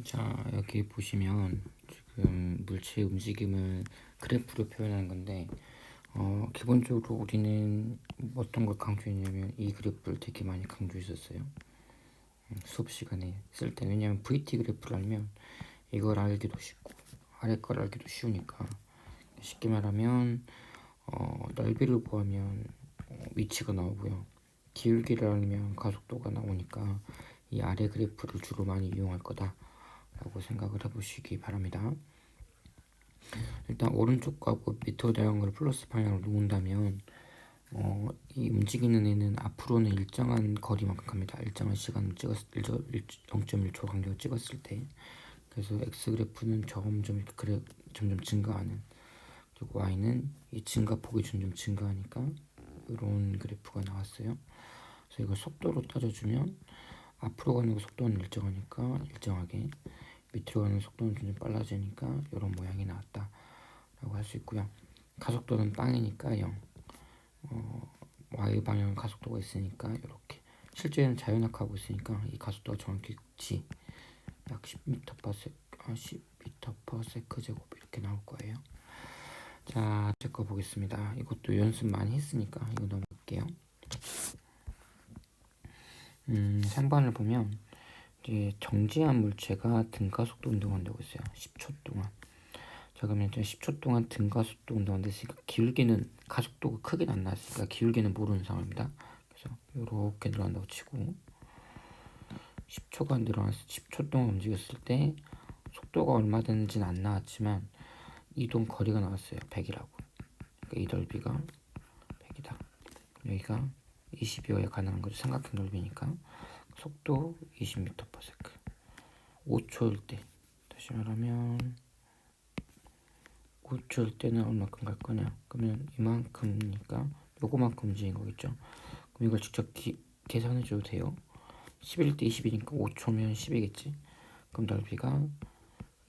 자, 여기 보시면 지금 물체의 움직임을 그래프로 표현하는 건데, 기본적으로 우리는 어떤 걸 강조했냐면 이 그래프를 되게 많이 강조했었어요. 수업 시간에 쓸 때. 왜냐면 VT 그래프를 알면 이걸 알기도 쉽고 아래 걸 알기도 쉬우니까. 쉽게 말하면 넓이를 구하면 위치가 나오고요. 기울기를 알면 가속도가 나오니까 이 아래 그래프를 주로 많이 이용할 거다 라고 생각을 해보시기 바랍니다. 일단 오른쪽과 밑으로 내려간 걸 플러스 방향으로 놓은다면 이 움직이는 애는 앞으로는 일정한 거리만큼 갑니다. 일정한 시간을 0.1초 간격을 찍었을 때. 그래서 X그래프는 점점 증가하는, 그리고 Y는 이 증가폭이 점점 증가하니까 이런 그래프가 나왔어요. 그래서 이걸 속도로 따져주면 앞으로 가는 속도는 일정하니까 일정하게, 밑으로 가는 속도는 점점 빨라지니까 이런 모양이 나왔다 라고 할 수 있고요. 가속도는 빵이니까 0, Y방향 가속도가 있으니까 이렇게, 실제는 자연학하고 있으니까 이 가속도가 정확히 약 10m/s 제곱 이렇게 나올 거예요. 자, 제 거 보겠습니다. 이것도 연습 많이 했으니까 이거 넘어갈게요. 3번을 보면 이제 정지한 물체가 등가속도 운동을 하고 있어요. 10초 동안. 자, 그러면 10초 동안 등가속도 운동을 했으니까 기울기는, 가속도가 크게 안 나왔으니까 기울기는 모르는 상황입니다. 그래서 이렇게 늘어난다고 치고 10초가 늘어났어. 10초 동안 움직였을 때 속도가 얼마 되는지는 안 나왔지만 이동 거리가 나왔어요. 100이라고. 그러니까 이 넓이가 100이다. 여기가 20여야 가능한 거죠. 삼각형 넓이니까. 속도 20m/s. 5초일 때, 다시 말하면 5초일 때는 얼마큼 갈 거냐? 그러면 이만큼이니까 요거만큼 움직인 거겠죠. 그럼 이걸 직접 계산해 줘도 돼요. 11대 20이니까 5초면 10이겠지. 그럼 넓이가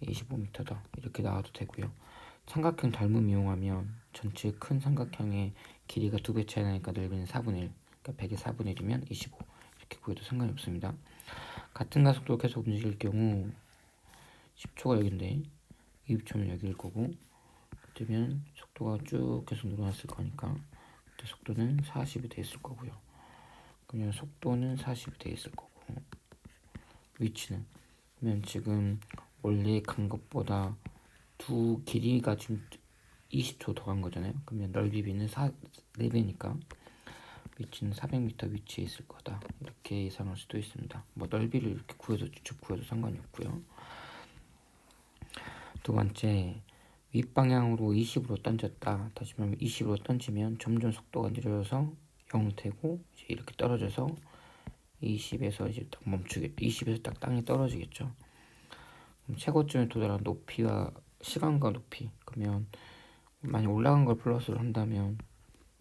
25m다. 이렇게 나와도 되고요. 삼각형 닮음 이용하면 전체 큰 삼각형의 길이가 2배 차이 나니까 넓이는 4분의 1. 그러니까 100의 4분의 1이면 25. 이렇게 구해도 상관이 없습니다. 같은 가속도로 계속 움직일 경우 10초가 여긴데 20초면 여기일 거고, 그러면 속도가 쭉 계속 늘어났을 거니까 그때 속도는 40이 돼 있을 거고요. 그러면 속도는 40이 돼 있을 거고, 위치는, 그러면 지금 원래 간 것보다 두 길이가 지금 20초 더 간 거잖아요. 그러면 넓이비는 4배니까 위치는 400m 위치에 있을 거다. 이렇게 예상할 수도 있습니다. 뭐 넓이를 이렇게 구해도 직접 구해도 상관이 없고요. 두 번째, 윗방향으로 20으로 던졌다. 다시 말하면 20으로 던지면 점점 속도가 느려져서 0 되고 이제 이렇게 떨어져서 20에서 이제 딱 멈추겠죠. 20에서 딱 땅에 떨어지겠죠. 그럼 최고점에 도달한 높이와 시간과 높이, 그러면 많이 올라간 걸 플러스를 한다면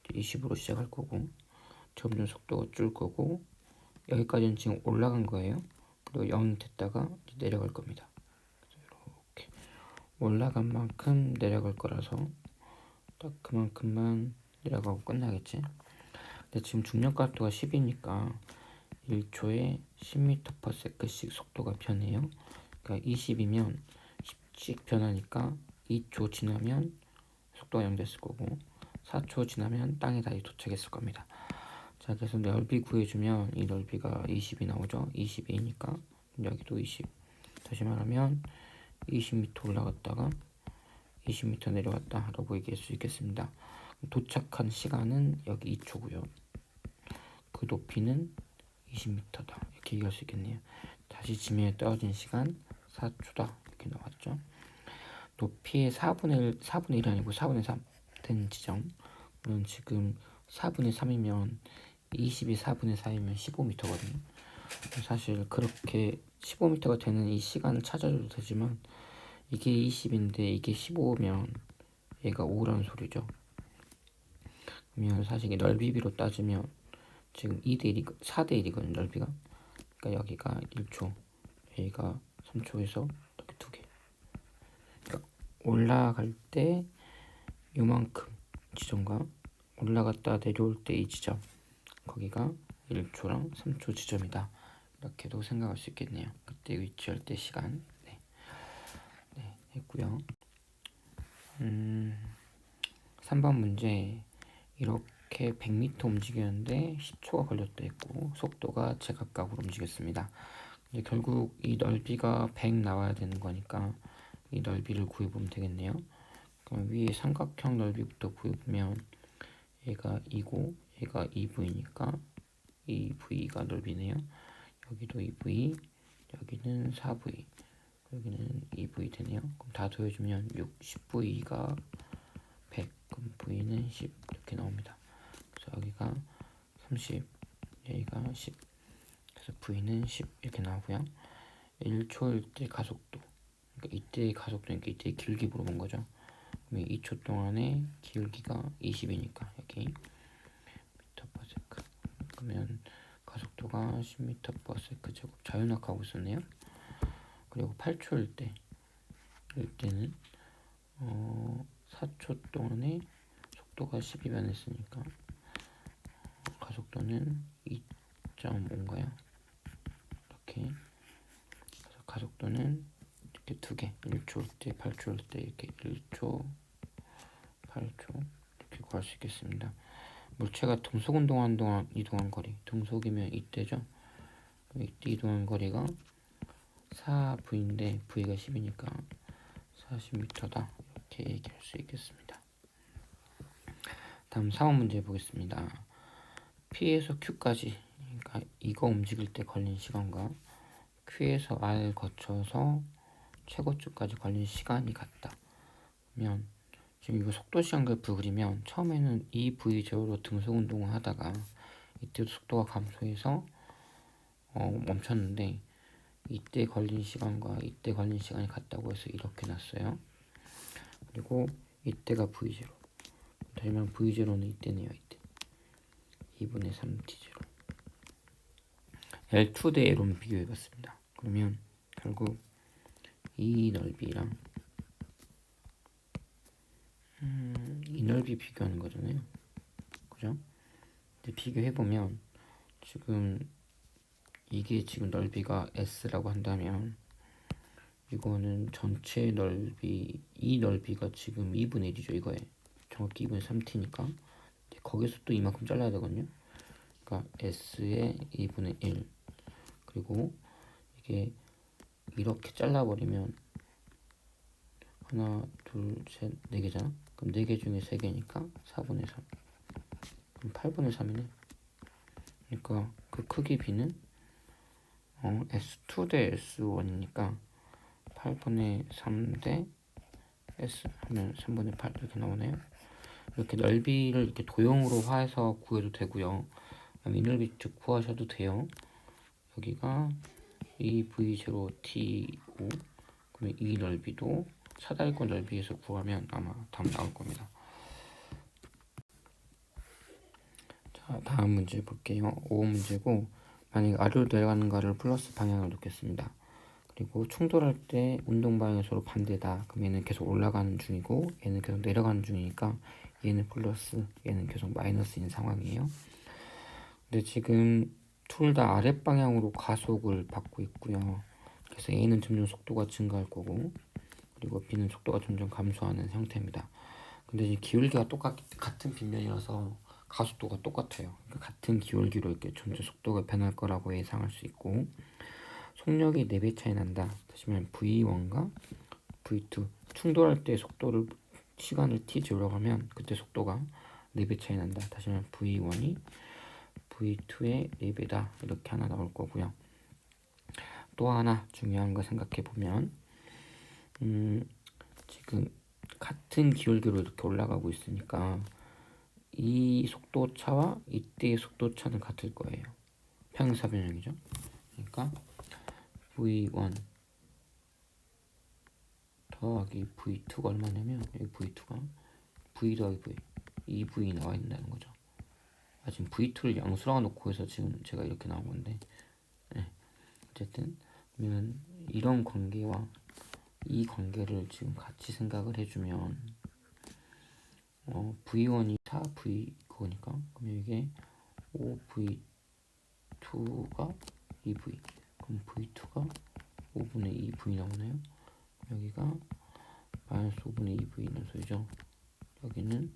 20으로 시작할 거고 점점 속도가 줄 거고, 여기까지는 지금 올라간 거예요. 그리고 0이 됐다가 내려갈 겁니다. 이렇게 올라간 만큼 내려갈 거라서 딱 그만큼만 내려가고 끝나겠지. 근데 지금 중력 가속도가 10이니까 1초에 10m/s씩 속도가 변해요. 그러니까 20이면 10씩 변하니까 2초 지나면 속도가 0 됐을 거고 4초 지나면 땅에 다시 도착했을 겁니다. 자, 그래서 넓이 구해주면 이 넓이가 20이 나오죠. 20이니까 여기도 20. 다시 말하면 20m 올라갔다가 20m 내려왔다 라고 얘기할 수 있겠습니다. 도착한 시간은 여기 2초고요. 그 높이는 20m다. 이렇게 얘기할 수 있겠네요. 다시 지면에 떨어진 시간 4초다. 이렇게 나왔죠. 높이의 4분의 1이 아니고 4분의 3 된 지점. 물론 지금 4분의 3이면 20이 4분의 4이면 15m거든요. 사실 그렇게 15m가 되는 이 시간을 찾아줘도 되지만 이게 20인데 이게 15면 얘가 5라는 소리죠. 그러면 사실 이 넓이비로 따지면 지금 4대 1이거든요. 넓이가. 그러니까 여기가 1초, 여기가 3초에서 이렇게 2개. 그러니까 올라갈 때 요만큼 지점과 올라갔다 내려올 때 이 지점, 거기가 1초랑 3초 지점이다. 이렇게도 생각할 수 있겠네요. 그때 위치할 때 시간. 했고요. 3번 문제 이렇게 100m 움직였는데 10초가 걸렸다 했고 속도가 제각각으로 움직였습니다. 이제 결국 이 넓이가 100 나와야 되는 거니까 이 넓이를 구해보면 되겠네요. 그럼 위에 삼각형 넓이부터 구해보면 얘가 2고 얘가 2V니까 2V가 넓이네요. 여기도 2V, 여기는 4V, 여기는 2V 되네요. 그럼 다 더해주면 6, 10V가 100, 그럼 V는 10 이렇게 나옵니다. 그래서 여기가 30, 여기가 10, 그래서 V는 10 이렇게 나오고요. 1초일 때 가속도, 그러니까 이때의 가속도니까 이때의 길기 물어본 거죠. 그럼 2초 동안의 기울기가 20이니까 여기 m/s. 그러면 가속도가 10m/s 제곱 자유낙하고 있었네요. 그리고 8초일 때는 4초 동안에 속도가 12 변했으니까 가속도는 2.5인가요? 이렇게. 그래서 가속도는 이렇게 두 개, 1초일 때, 8초일 때 이렇게 1초, 8초 이렇게 구할 수 있겠습니다. 물체가 등속 운동한 동안 이동한 거리, 등속이면 이때죠. 이때 이동한 거리가 4V인데 V가 10이니까 40m다 이렇게 얘기할 수 있겠습니다. 다음 4번 문제 보겠습니다. P에서 Q까지, 그러니까 이거 움직일 때 걸린 시간과 Q에서 R 거쳐서 최고점까지 걸린 시간이 같다. 그러면 지금 이거 속도 시간 그래프 그리면 처음에는 이 V제로로 등속 운동을 하다가 이때도 속도가 감소해서 멈췄는데 이때 걸린 시간과 이때 걸린 시간이 같다고 해서 이렇게 놨어요. 그리고 이때가 V0. 그러면 V0는 이때네요. 이때 2분의 3T0. L2 대 L로 비교해봤습니다. 그러면 결국 이 넓이랑 이 넓이 비교하는 거잖아요. 그죠? 근데 비교해보면 지금 이게 지금 넓이가 S라고 한다면 이거는 전체 넓이, 이 넓이가 지금 2분의 1이죠. 이거에 정확히 2분의 3t니까 거기서 또 이만큼 잘라야 되거든요. 그러니까 S의 2분의 1 그리고 이게 이렇게 잘라버리면 하나, 둘, 셋, 4개잖아. 그럼 4개 중에 3개니까 4분의 3. 그럼 8분의 3이네. 그러니까 그 크기 B는 S2 대 S1이니까 8분의 3 대 S 하면 3분의 8 이렇게 나오네요. 이렇게 넓이를 이렇게 도형으로 화해서 구해도 되고요. 이 넓이 즉 구하셔도 돼요. 여기가 이 V0T고 그러면 이 넓이도 사다리권 넓이에서 구하면 아마 답 나올 겁니다. 자, 다음 문제 볼게요. 5번 문제고 만약 아래로 내려가는 가를 플러스 방향을 놓겠습니다. 그리고 충돌할 때 운동 방향이 서로 반대다. 그럼 얘는 계속 올라가는 중이고 얘는 계속 내려가는 중이니까 얘는 플러스, 얘는 계속 마이너스인 상황이에요. 근데 지금 둘 다 아랫방향으로 가속을 받고 있고요. 그래서 A는 점점 속도가 증가할 거고 그리고 B는 속도가 점점 감소하는 형태입니다. 근데 이제 기울기가 같은 빗면이라서 가속도가 똑같아요. 그러니까 같은 기울기로 이렇게 점점 속도가 변할 거라고 예상할 수 있고 속력이 4배 차이 난다. 다시 말하면 V1과 V2 충돌할 때 속도를 시간을 t0라고 하면 그때 속도가 4배 차이 난다. 다시 말하면 V1이 V2의 4배다. 이렇게 하나 나올 거고요. 또 하나 중요한 거 생각해 보면 지금 같은 기울기로 이렇게 올라가고 있으니까 이 속도차와 이때의 속도차는 같을 거예요. 평행사 변형이죠. 그러니까 V1 더하기 V2가 얼마냐면 여기 V2가 V 더하기 V 2V 나와 있다는 거죠. 지금 V2를 양수라고 놓고 해서 지금 제가 이렇게 나온 건데 어쨌든 그러면 이런 관계와 이 관계를 지금 같이 생각을 해주면 V1이 4V 그거니까 그러면 이게 5V2가 2V 그럼 V2가 5분의 2V 나오나요? 여기가 마이너스 5분의 2v는 소리죠. 여기는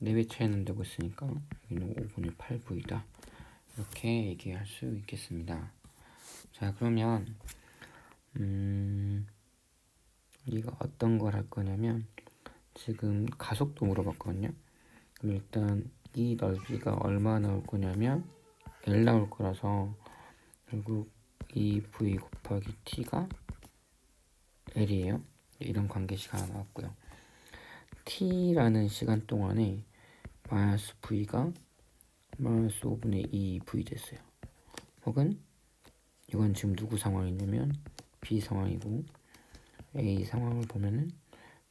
4배 차이 난다고 했으니까 여기는 5분의 8v다. 이렇게 얘기할 수 있겠습니다. 자, 그러면 우리가 어떤 걸 할 거냐면 지금 가속도 물어봤거든요. 그럼 일단 이 넓이가 얼마 나올 거냐면 L 나올 거라서 결국 이 V 곱하기 T가 L이에요. 이런 관계식 하나 나왔고요. T라는 시간 동안에 마이너스 V가 마이너스 5분의 2V 됐어요. 혹은 이건 지금 누구 상황이냐면 B 상황이고 A 상황을 보면은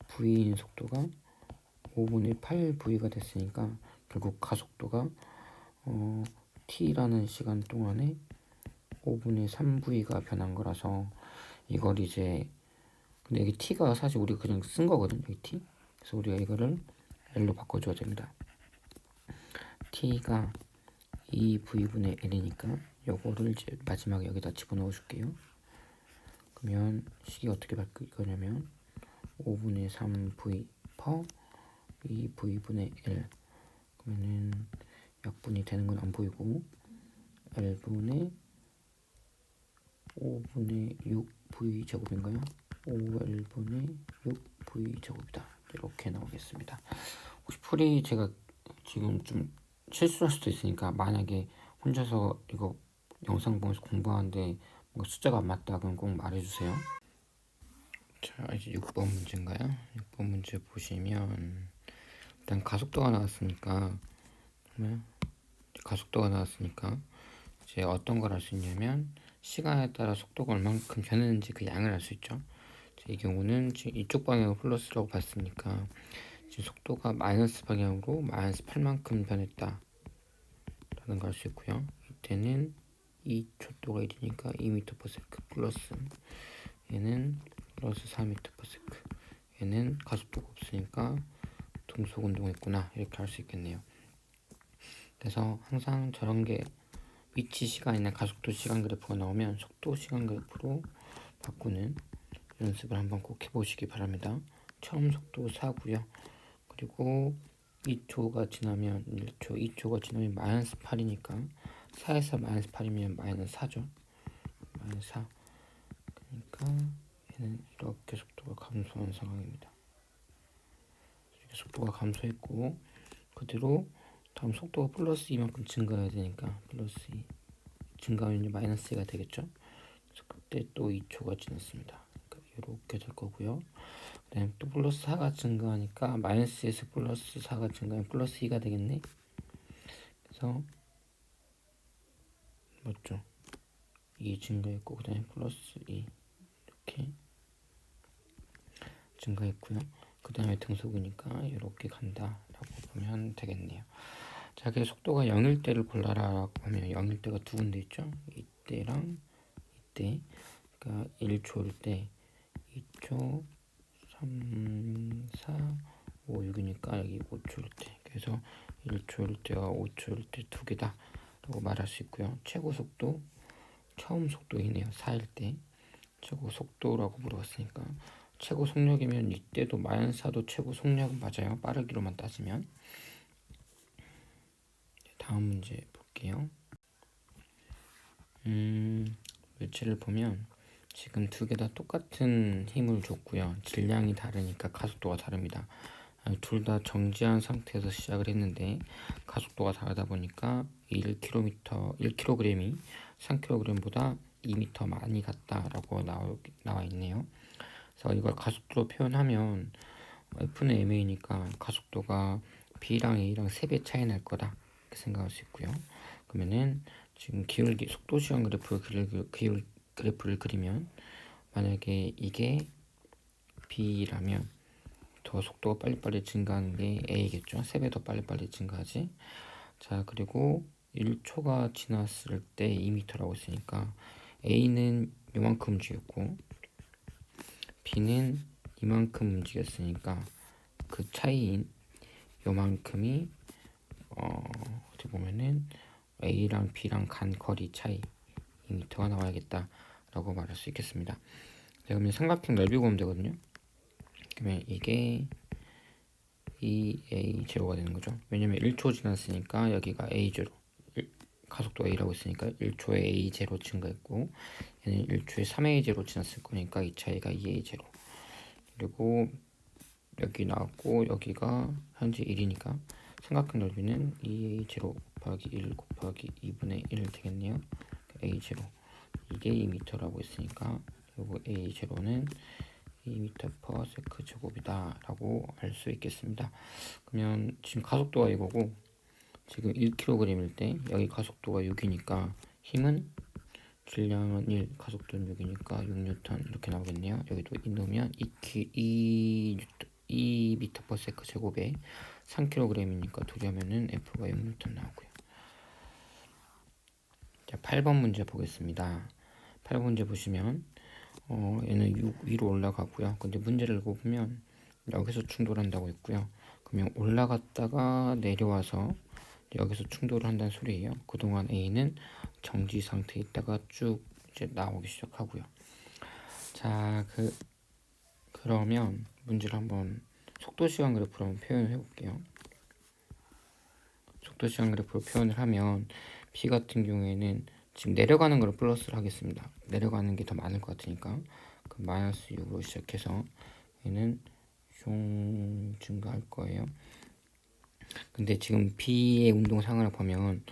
V인 속도가 5분의 8V가 됐으니까 결국 가속도가 T라는 시간 동안에 5분의 3V가 변한 거라서 이걸 이제 근데 여기 T가 사실 우리가 그냥 쓴 거거든. 여기 T. 그래서 우리가 이거를 L로 바꿔줘야 됩니다. T가 2V분의 L이니까 요거를 이제 마지막에 여기다 집어넣어 줄게요. 그러면 식이 어떻게 바뀔 거냐면 5분의 3V 퍼 2V분의 L 그러면은 약분이 되는 건 안 보이고 L분의 5분의 6V 제곱인가요? 5L분의 6V 제곱이다. 이렇게 나오겠습니다. 혹시 풀이 제가 지금 좀 실수할 수도 있으니까 만약에 혼자서 이거 영상 보면서 공부하는데 뭔가 숫자가 안 맞다 그럼 꼭 말해주세요. 자, 이제 6번 문제인가요? 6번 문제 보시면 일단 가속도가 나왔으니까 이제 어떤 걸 알 수 있냐면 시간에 따라 속도가 얼만큼 변했는지 그 양을 알 수 있죠. 이 경우는 지금 이쪽 방향으로 플러스라고 봤으니까 지금 속도가 마이너스 방향으로 마이너스 8만큼 변했다 라는 걸 알 수 있고요. 이때는 2초도가 1이니까 2m/s 플러스 얘는 플러스 4m/s 얘는 가속도가 없으니까 동속 운동했구나 이렇게 할 수 있겠네요. 그래서 항상 저런 게 위치 시간이나 가속도 시간 그래프가 나오면 속도 시간 그래프로 바꾸는 연습을 한번 꼭 해보시기 바랍니다. 처음 속도 4고요. 그리고 2초가 지나면 1초, 2초가 지나면 마이너스 8이니까 4에서 마이너스 8이면 마이너스 4죠. 마이너스 4. 그러니까 얘는 이렇게 속도가 감소한 상황입니다. 이렇게 속도가 감소했고 그대로 다음 속도가 플러스 2만큼 증가해야 되니까 플러스 2 증가하면 마이너스 2가 되겠죠. 그래서 그때 또 2초가 지났습니다. 그러니까 이렇게 될 거고요. 그다음에 또 플러스 4가 증가하니까 마이너스에서 플러스 4가 증가하면 플러스 2가 되겠네. 그래서 맞죠? 2 증가했고 그다음에 플러스 2 이렇게 증가했고요. 그 다음에 등속이니까 이렇게 간다라고 보면 되겠네요. 자, 그래서 속도가 0일 때를 골라라라고 하면 0일 때가 두 군데 있죠. 이때랑 이때. 그러니까 1초일 때 2초 3, 4, 5, 6이니까 여기 5초일 때. 그래서 1초일 때와 5초일 때 두 개다 라고 말할 수 있고요. 최고 속도 처음 속도이네요. 4일 때 최고 속도라고 물어봤으니까 최고 속력이면 이때도 마이너스 4도 최고 속력은 맞아요. 빠르기로만 따지면. 다음 문제 볼게요. 물체를 보면 지금 두 개 다 똑같은 힘을 줬고요. 질량이 다르니까 가속도가 다릅니다. 둘 다 정지한 상태에서 시작을 했는데 가속도가 다르다 보니까 1kg이 3kg보다 2m 많이 갔다라고 나와 있네요. 그래서 이걸 가속도로 표현하면 F는 ma니까 가속도가 B랑 A랑 3배 차이 날 거다 이렇게 생각할 수 있고요. 그러면은 지금 기울기 속도 시간 그래프를 그리면 만약에 이게 B라면 더 속도가 빨리빨리 증가하는 게 A겠죠. 3배 더 빨리빨리 증가하지. 자, 그리고 1초가 지났을 때 2m라고 했으니까 A는 요만큼 움직였고 B는 이만큼 움직였으니까 그 차이인 요만큼이 어떻게 보면은 A랑 B랑 간 거리 차이 2m가 나와야겠다 라고 말할 수 있겠습니다. 자, 그러면 삼각형 넓이 구하면 되거든요. 그러면 이게 2a0가 되는 거죠. 왜냐면 1초 지났으니까 여기가 a0, 가속도 a라고 했으니까 1초에 a0 증가했고 얘는 1초에 3a0 지났을 거니까 이 차이가 2a0. 그리고 여기 나왔고 여기가 현재 1이니까 삼각형 넓이는 2a0 곱하기 1 곱하기 2분의 1 되겠네요. a0 이게 2m라고 했으니까 그리고 a0는 2m/s 제곱이다 라고 알 수 있겠습니다. 그러면 지금 가속도가 이거고 지금 1kg일 때 여기 가속도가 6이니까 힘은 질량은 1, 가속도는 6이니까 6N 이렇게 나오겠네요. 여기도 2 넣으면 2m/s 제곱에 3kg이니까 둘이 하면은 F가 6N 나오고요. 자, 8번 문제 보겠습니다. 8번 문제 보시면 얘는 6 위로 올라가고요. 근데 문제를 읽어보면 여기서 충돌한다고 했고요. 그러면 올라갔다가 내려와서 여기서 충돌을 한다는 소리예요. 그동안 A는 정지 상태에 있다가 쭉 이제 나오기 시작하고요. 자, 그러면 문제를 한번 속도 시간 그래프로 한번 표현을 해볼게요. 속도 시간 그래프로 표현을 하면 B 같은 경우에는 지금 내려가는 걸 플러스를 하겠습니다. 내려가는 게 더 많을 것 같으니까 그 마이너스 6으로 시작해서 얘는 좀 증가할 거예요. 근데 지금 B의 운동상을 보면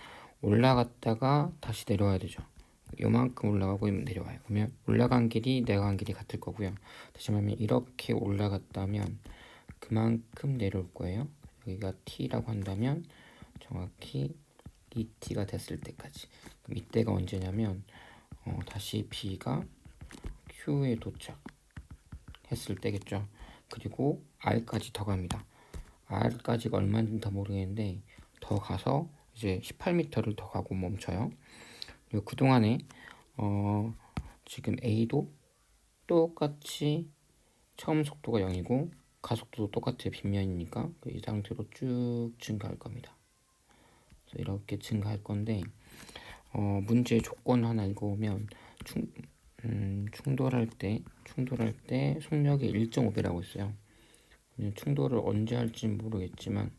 올라갔다가 다시 내려와야 되죠. 요만큼 올라가고 내려와요. 그러면 올라간 길이 내려간 길이 같을 거고요. 다시 말하면 이렇게 올라갔다면 그만큼 내려올 거예요. 여기가 T라고 한다면 정확히 2T가 됐을 때까지. 그럼 이때가 언제냐면 다시 B가 Q에 도착했을 때겠죠. 그리고 R까지 더 갑니다. R까지가 얼마인지 더 모르겠는데 더 가서 이제 18m를 더 가고 멈춰요. 그리고 그동안에 지금 A도 똑같이 처음 속도가 0이고 가속도도 똑같아요. 빗면이니까 이 상태로 쭉 증가할 겁니다. 그래서 이렇게 증가할 건데 문제 조건 하나 읽어보면 충돌할 때 속력이 1.5배라고 했어요. 충돌을 언제 할지 모르겠지만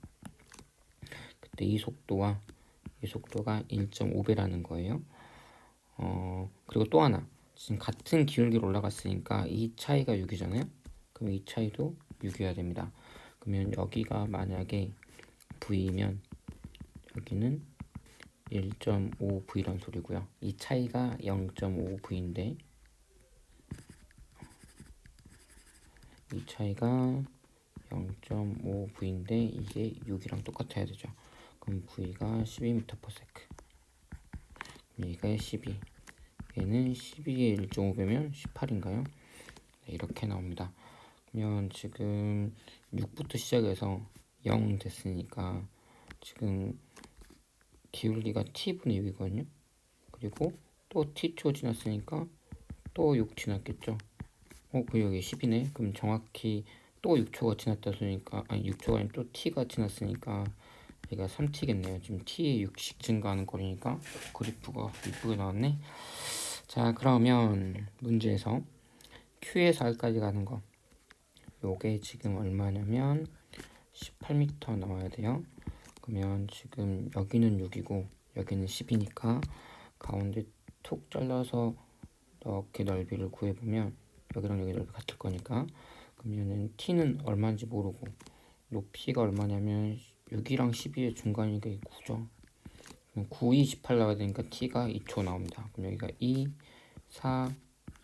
그때 이 속도가 1.5배라는 거예요. 그리고 또 하나 지금 같은 기울기로 올라갔으니까 이 차이가 6이잖아요. 그럼 이 차이도 6이어야 됩니다. 그러면 여기가 만약에 V면 여기는 1.5V란 소리고요. 이 차이가 0.5V인데 이 차이가 0.5V인데 이게 6이랑 똑같아야 되죠. 그럼 V가 12m/s. 여기가 12. 얘는 12에 1.5배면 18인가요? 네, 이렇게 나옵니다. 그러면 지금 6부터 시작해서 0 됐으니까 지금 기울기가 T분의 6이거든요. 그리고 또 T초 지났으니까 또 6 지났겠죠. 그 여기 10이네. 그럼 정확히 또 6초가 지났다 소니까 아니 6초가 아니라 또 T가 지났으니까 얘가 3T겠네요. 지금 T에 6씩 증가하는 거니까 그래프가 이쁘게 나왔네. 자, 그러면 문제에서 Q에서 R까지 가는 거 요게 지금 얼마냐면 18m 나와야 돼요. 그러면 지금 여기는 6이고 여기는 10이니까 가운데 툭 잘라서 이렇게 넓이를 구해보면 여기랑 여기 넓이 같을 거니까 그러면은 T는 얼마인지 모르고 높이가 얼마냐면 6이랑 12의 중간이니까 9죠. 9, 2, 18 나와야 되니까 T가 2초 나옵니다. 그럼 여기가 2, 4,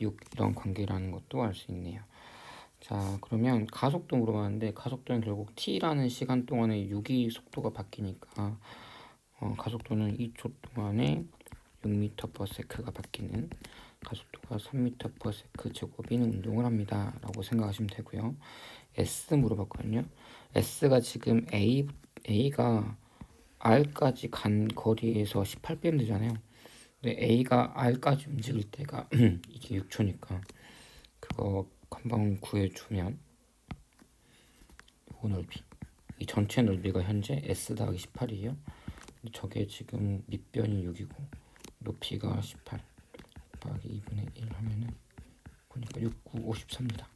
6 이런 관계라는 것도 알 수 있네요. 자, 그러면 가속도 물어봤는데 가속도는 결국 T라는 시간 동안에 6이 속도가 바뀌니까 가속도는 2초 동안에 6m/s가 바뀌는 가속도가 3m/s 제곱인 운동을 합니다 라고 생각하시면 되고요. S 물어봤거든요. S가 지금 A가 R까지 간 거리에서 18bm 되잖아요. 근데 A가 R까지 움직일 때가 이게 6초니까 그거 한번 구해주면 이 넓이 이 전체 넓이가 현재 S 더하기 18이에요. 저게 지금 밑변이 6이고 높이가 18 곱하기 2분의 1 하면은 보니까 6, 9, 53입니다.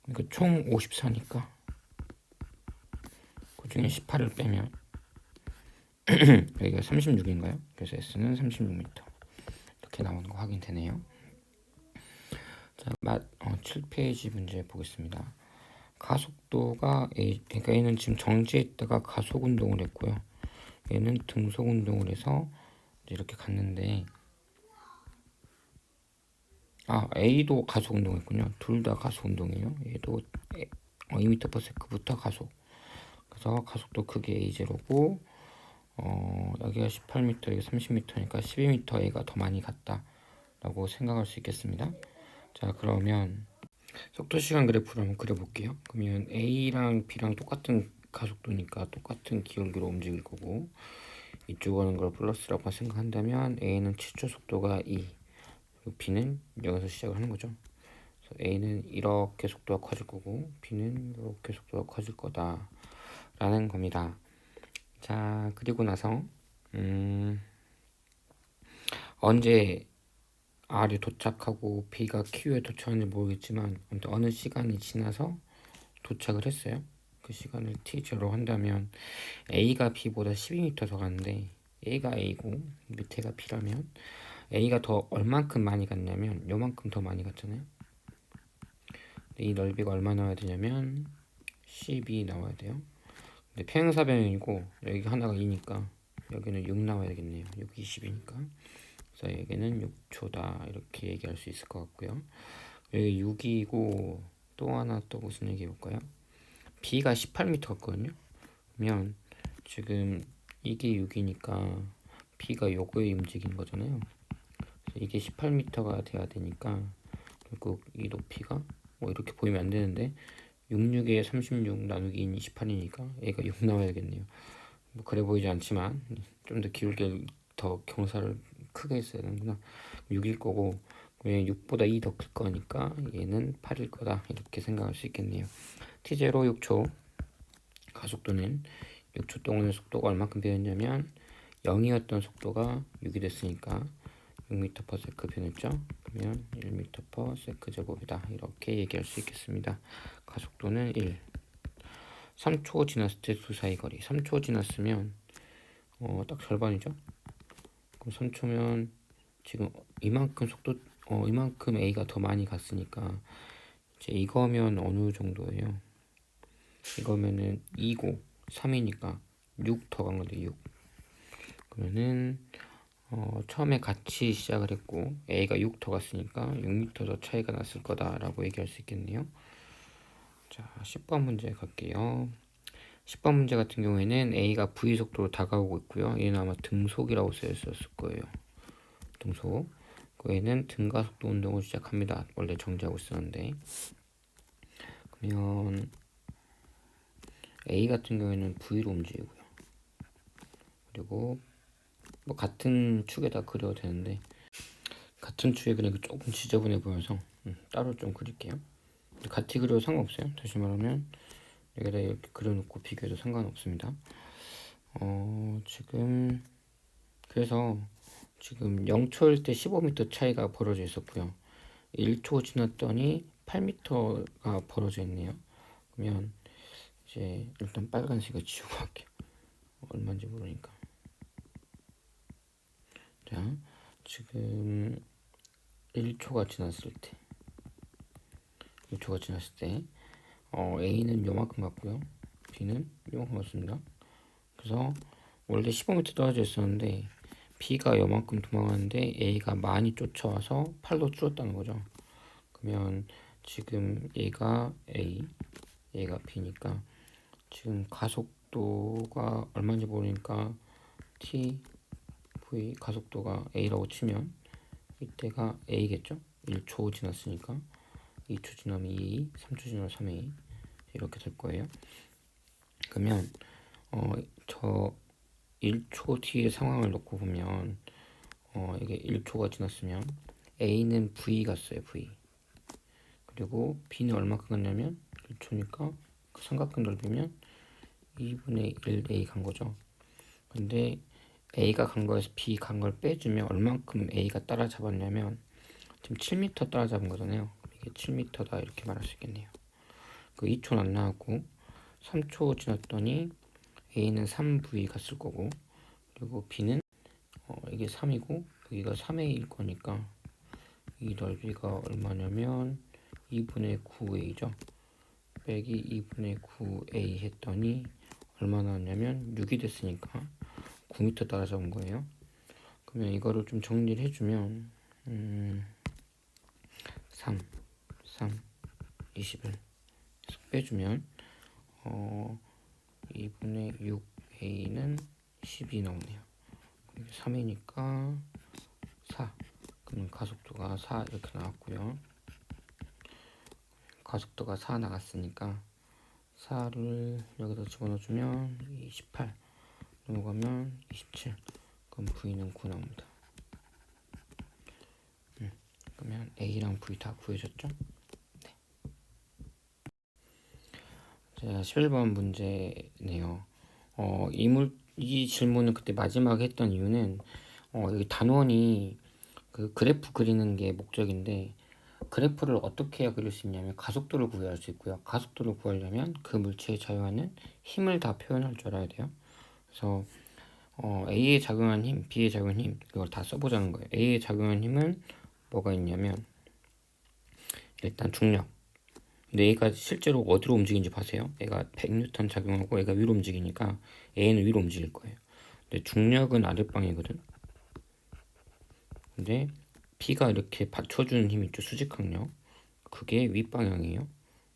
그러니까 총 54니까 그 중에 18을 빼면 여기가 36인가요? 그래서 S는 36m 이렇게 나오는 거 확인되네요. 자, 7페이지 문제 보겠습니다. 가속도가 그러니까 얘는 지금 정지에 있다가 가속 운동을 했고요. 얘는 등속 운동을 해서 이렇게 갔는데 A도 가속 운동했군요. 둘 다 가속 운동이에요. 얘도 2m/s부터 가속. 그래서 가속도 크게 A0고 여기가 18m, 여기 30m니까 12m A가 더 많이 갔다라고 생각할 수 있겠습니다. 자, 그러면 속도 시간 그래프를 한번 그려볼게요. 그러면 A랑 B랑 똑같은 가속도니까 똑같은 기울기로 움직일 거고 이쪽 오는 걸 플러스라고 생각한다면 A는 최초 속도가 2, 그리고 B는 여기서 시작을 하는 거죠. 그래서 A는 이렇게 속도가 커질 거고 B는 이렇게 속도가 커질 거다라는 겁니다. 자, 그리고 나서 언제 R에 도착하고 B가 Q에 도착하는지 모르겠지만 아무튼 어느 시간이 지나서 도착을 했어요. 그 시간을 T0로 한다면 A가 B보다 12m 더 갔는데 A가 A고 밑에가 B라면 A가 더 얼만큼 많이 갔냐면 요만큼 더 많이 갔잖아요. 이 넓이가 얼마 나와야 되냐면 12 나와야 돼요. 근데 평행사변이고 여기 하나가 2니까 여기는 6 나와야 되겠네요. 6, 20이니까. 그래서 여기는 6초다 이렇게 얘기할 수 있을 것 같고요. 여기 6이고 또 하나 또 무슨 얘기 해볼까요? B가 18m 갔거든요. 그러면 지금 이게 6이니까 B가 요거에 움직이는 거잖아요. 이게 18m가 돼야 되니까 결국 이 높이가 뭐 이렇게 보이면 안 되는데 66에 36 나누기 2는 28이니까 얘가 6 나와야겠네요. 뭐 그래 보이지 않지만 좀 더 기울게 더 경사를 크게 했어야 되는구나. 6일 거고 6보다 2 더 클 거니까 얘는 8일 거다 이렇게 생각할 수 있겠네요. T0 6초 가속도는 6초 동안의 속도가 얼마큼 변했냐면 0이었던 속도가 6이 됐으니까 6m/s 변했죠. 그러면 1m/s 제곱이다 이렇게 얘기할 수 있겠습니다. 가속도는 1. 3초 지났을 때 두 사이 거리. 3초 지났으면 딱 절반이죠. 그럼 3초면 지금 이만큼 속도 이만큼 A가 더 많이 갔으니까 이제 이거면 어느 정도예요? 이거면은 2고 3이니까 6 더 간 건데 6. 그러면은 처음에 같이 시작을 했고 A가 6 더 갔으니까 6m 더 차이가 났을 거다라고 얘기할 수 있겠네요. 자, 10번 문제 갈게요. 10번 문제 같은 경우에는 A가 V 속도로 다가오고 있고요. 얘는 아마 등속이라고 쓰여 있었을 거예요. 등속. 그 얘는 등가속도 운동을 시작합니다. 원래 정지하고 있었는데. 그러면 A 같은 경우에는 V로 움직이고요. 그리고 뭐 같은 축에다 그려도 되는데 같은 축에 그리고 조금 지저분해 보여서 따로 좀 그릴게요. 같이 그려도 상관없어요. 다시 말하면 여기다 이렇게 그려놓고 비교해도 상관없습니다. 지금 그래서 지금 0초일 때 15m 차이가 벌어져 있었고요. 1초 지났더니 8m가 벌어져 있네요. 그러면 이제 일단 빨간색을 지우고 할게요. 얼마인지 모르니까. 자, 지금 1초가 지났을 때 1초가 지났을 때 A는 요만큼 갔고요. B는 요만큼 갔습니다. 그래서 원래 15m 떨어져 있었는데 B가 요만큼 도망가는데 A가 많이 쫓아와서 8로 줄었다는 거죠. 그러면 지금 얘가 A, 얘가 B니까 지금 가속도가 얼마인지 모르니까 T, V 가속도가 A라고 치면 이때가 A겠죠? 1초 지났으니까 2초 지나면 2A, 3초 지나면 3A 이렇게 될 거예요. 그러면 저 1초 뒤의 상황을 놓고 보면 이게 1초가 지났으면 A는 V 갔어요. V. 그리고 B는 얼마큼 갔냐면 1초니까 그 삼각형 넓이면 2분의 1 A 간 거죠. 근데 A가 간 거에서 B 간 걸 빼주면 얼만큼 A가 따라잡았냐면 지금 7m 따라잡은 거잖아요. 이게 7m다 이렇게 말할 수 있겠네요. 그 2초는 안 나왔고 3초 지났더니 A는 3V 갔을 거고 그리고 B는 이게 3이고 여기가 3A일 거니까 이 넓이가 얼마냐면 2분의 9A죠. 빼기 2분의 9A 했더니 얼마 나왔냐면 6이 됐으니까 9m 따라잡은 거예요. 그러면 이거를 좀 정리를 해주면 3, 20을 빼주면 2분의 6A는 10이 나오네요. 3이니까 4. 그럼 가속도가 4 이렇게 나왔고요. 가속도가 4 나갔으니까 4를 여기다 집어넣어주면 28 넘어가면 27. 그럼 V는 9 나옵니다. 그러면 A랑 V 다 구해졌죠? 네. 자, 11번 문제네요. 이 질문을 그때 마지막에 했던 이유는 여기 단원이 그 그래프 그리는 게 목적인데 그래프를 어떻게 해야 그릴 수 있냐면 가속도를 구할 수 있고요. 가속도를 구하려면 그 물체에 작용하는 힘을 다 표현할 줄 알아야 돼요. 그래서 A에 작용한 힘, B에 작용한 힘 이걸 다 써보자는 거예요. A에 작용한 힘은 뭐가 있냐면 일단 중력. 근데 A가 실제로 어디로 움직이는지 봐세요. A가 100N 작용하고 A가 위로 움직이니까 A는 위로 움직일 거예요. 근데 중력은 아랫방이거든. 근데 B가 이렇게 받쳐주는 힘 있죠. 수직항력. 그게 윗방향이에요.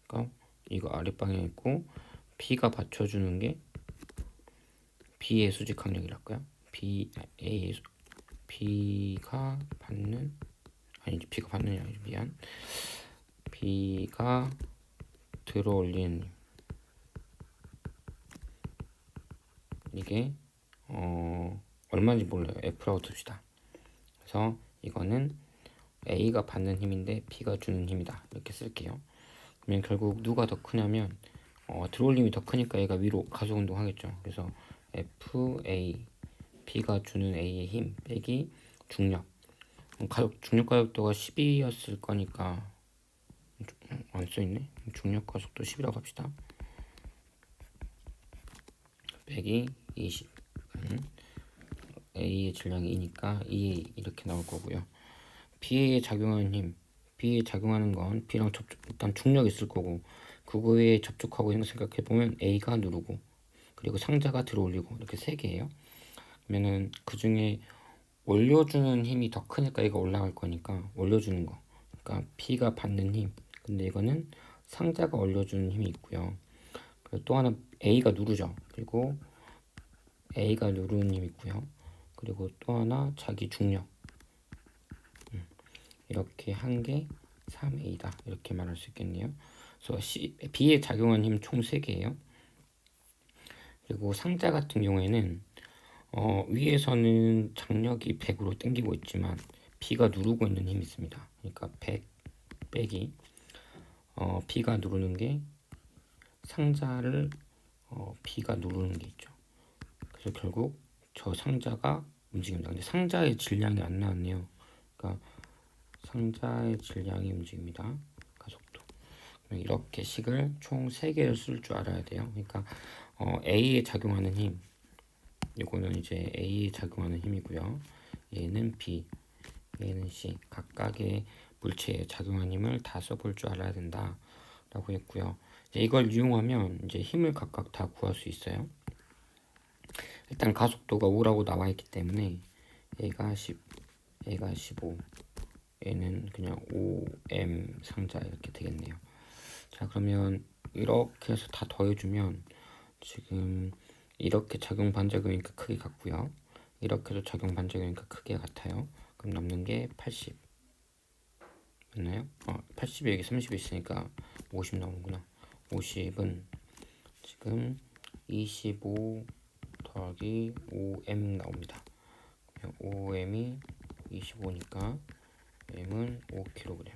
그러니까 이거 아랫방향 있고 B가 받쳐주는 게 B의 수직항력이랄까요? B가 받는 아니지 B가 받느냐 미안 B가 들어올리는 이게 얼마인지 몰라요. F라고 둡시다. 그래서 이거는 A가 받는 힘인데 B가 주는 힘이다 이렇게 쓸게요. 그러면 결국 누가 더 크냐면 들어올림이 더 크니까 얘가 위로 가속 운동하겠죠. 그래서 FA B가 주는 A의 힘 빼기 중력. 중력 가속도가 10이었을 거니까 안 써있네. 중력 가속도 10이라고 합시다. 빼기 20. A의 질량이 2니까 2 이렇게 나올 거고요. B에 작용하는 힘, B에 작용하는 건 B랑 일단 중력이 있을 거고 그거에 접촉하고 있는 거 생각해 보면 A가 누르고 그리고 상자가 들어올리고 이렇게 세 개예요. 그러면은 그 중에 올려주는 힘이 더 크니까 얘가 올라갈 거니까 올려주는 거. 그러니까 B가 받는 힘. 근데 이거는 상자가 올려주는 힘이 있고요. 그리고 또 하나 A가 누르죠. 그리고 A가 누르는 힘이 있고요. 그리고 또 하나 자기 중력. 이렇게 한 게 3A다. 이렇게 말할 수 있겠네요. 그래서 B에 작용한 힘 총 3개예요. 그리고 상자 같은 경우에는 위에서는 장력이 100으로 당기고 있지만 B가 누르고 있는 힘이 있습니다. 그러니까 100 빼기 B가 누르는 게 상자를 B가 누르는 게 있죠. 그래서 결국 저 상자가 움직입니다. 근데 상자의 질량이 안 나왔네요. 그러니까 상자의 질량이 움직입니다. 가속도. 이렇게 식을 총 3개를 쓸 줄 알아야 돼요. 그러니까 A에 작용하는 힘 이거는 이제 A에 작용하는 힘이고요. 얘는 B, 얘는 C. 각각의 물체에 작용하는 힘을 다 써볼 줄 알아야 된다 라고 했고요. 이제 이걸 이용하면 이제 힘을 각각 다 구할 수 있어요. 일단 가속도가 5라고 나와 있기 때문에 얘가 10, 얘가 15, 얘는 그냥 5m 상자 이렇게 되겠네요. 자, 그러면 이렇게 해서 다 더해주면 지금 이렇게 작용 반작용이니까 크게 같고요. 이렇게 해서 작용 반작용이니까 크게 같아요. 그럼 남는 게 80 맞나요? 80에 여기 30이 있으니까 50 나오는구나. 50은 지금 25 더하기 5m 나옵니다. 5m이 25니까 m은 5kg.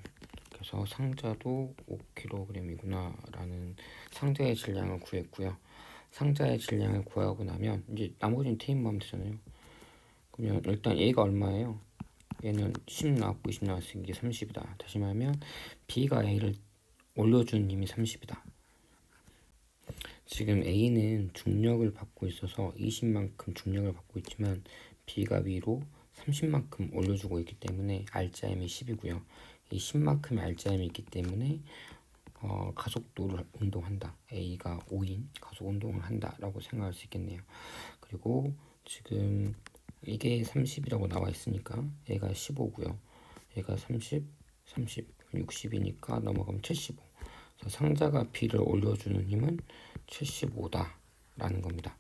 그래서 상자도 5kg이구나 라는 상자의 질량을 구했고요. 상자의 질량을 구하고 나면 이제 나머지는 테이블 하면 되잖아요. 그러면 일단 A가 얼마예요? 얘는 10 나왔고 20 나왔으니 이게 30이다. 다시 말하면 B가 A를 올려주는 힘이 30이다. 지금 A는 중력을 받고 있어서 20만큼 중력을 받고 있지만 B가 위로 30만큼 올려주고 있기 때문에 R자임이 10이고요. 이 10만큼의 R자임이 있기 때문에 가속도를 운동한다. A가 5인 가속 운동을 한다라고 생각할 수 있겠네요. 그리고 지금 이게 30이라고 나와 있으니까 얘가 15고요. 얘가 30, 60이니까 넘어가면 75. 그래서 상자가 B를 올려주는 힘은 75다라는 겁니다.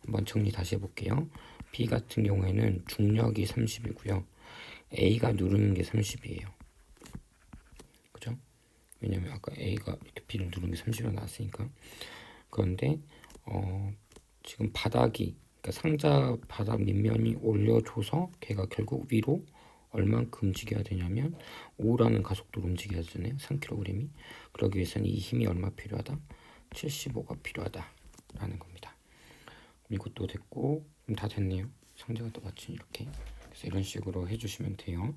한번 정리 다시 해볼게요. B 같은 경우에는 중력이 30이고요. A가 누르는 게 30이에요. 그죠? 왜냐면 아까 A가 이렇게 B를 누르는 게 30이라고 나왔으니까. 그런데 지금 바닥이, 그러니까 상자 바닥 밑면이 올려줘서 걔가 결국 위로 얼만큼 움직여야 되냐면 5라는 가속도로 움직여야 되잖아요. 3kg이. 그러기 위해서는 이 힘이 얼마 필요하다? 75가 필요하다라는 겁니다. 이것도 됐고 다 됐네요. 상자가 똑같이 이렇게. 그래서 이런 식으로 해주시면 돼요.